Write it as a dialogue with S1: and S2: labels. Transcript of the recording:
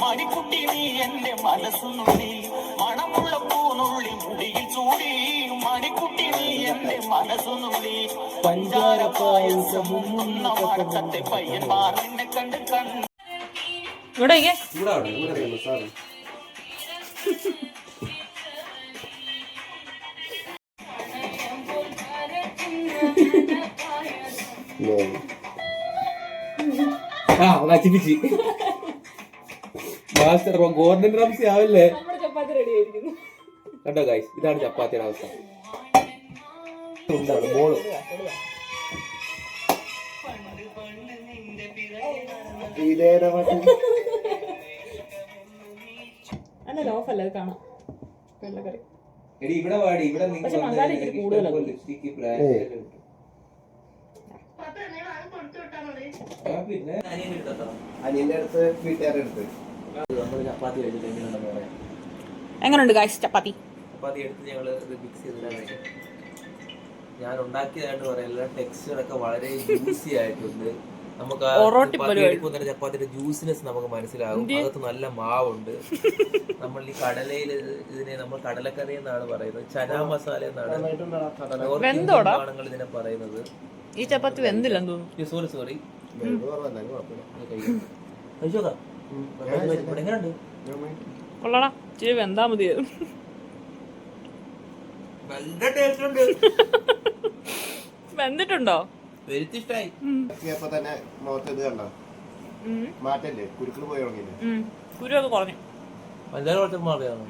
S1: മണിക്കുട്ടി നീ എന്റെ മനസ്സുനുള്ളി മണമുള്ള പൂനുള്ളി മുടിയിൽ ചൂടി മണിക്കുട്ടി നീ എന്റെ മനസ്സുനുള്ളി പഞ്ചാര പായസം മുങ്ങുന്ന മടക്കത്തെ പയ്യന്മാർ എന്നെ കണ്ട് കണ്ട്
S2: ഇവിടെ
S3: നശിപ്പിച്ച് മാസ്റ്റർ ഗോർഡൻ റംസി ആവില്ലേ?
S2: ചപ്പാത്തി റെഡി ആയിരിക്കുന്നു.
S3: കണ്ടോ ഗൈസ്, ഇതാണ് ചപ്പാത്തിയുടെ അവസ്ഥ. എന്താണ് മോള്
S2: ഓഫല്ലേ കാണാം. വെള്ളക്കറി
S3: ഇവിടെ വാടി, ഇവിടെ പിന്നെ അനിയന്റെ അടുത്ത് വീട്ടുകാരുടെ അടുത്ത് നമ്മള് ചപ്പാത്തി കഴിച്ചിട്ട് എങ്ങനെയുണ്ടെന്ന് പറയാം.
S2: എങ്ങനെയുണ്ട് ഗൈസ് ചപ്പാത്തി?
S3: ചപ്പാത്തി എടുത്ത് ഞങ്ങള് മിക്സ് ചെയ്തിട്ടാണ്. ഞാൻ ഉണ്ടാക്കിയതായിട്ട് പറയാം, എല്ലാ ടെക്സ്ചറൊക്കെ വളരെ ജ്യൂസി ആയിട്ടുണ്ട്. നമുക്ക് ചപ്പാത്തിയുടെ ജ്യൂസിനെസ് നമുക്ക് മനസ്സിലാകും. അകത്ത് നല്ല മാവുണ്ട്. നമ്മൾ ഈ കടലയിൽ ഇതിനെ നമ്മൾ കടലക്കറി എന്നാണ് പറയുന്നത്, ചനാ മസാല എന്നാണ് ഇതിനെ പറയുന്നത്.
S2: ഈ ചപ്പാത്തി വെന്തില്ലെന്ന് തോന്നുന്നു.
S3: സോറി
S2: കൊള്ളടാ, ഇച്ചിരി വെന്താ മതിയത്.
S3: നല്ല ടേസ്റ്റ് ഉണ്ട്.
S2: വെന്തിട്ടുണ്ടോ?
S3: വെരിത്തിഷ്ടായി. തന്നെ മുഖത്ത് ഇത് കണ്ടോ മാറ്റല്ലേ, കുരുക്കള് പോയി തുടങ്ങിയില്ലേ?
S2: കുരുവൊക്കെ കുറഞ്ഞു.
S3: പഞ്ചാര കുറച്ച് മാറിയാണ്.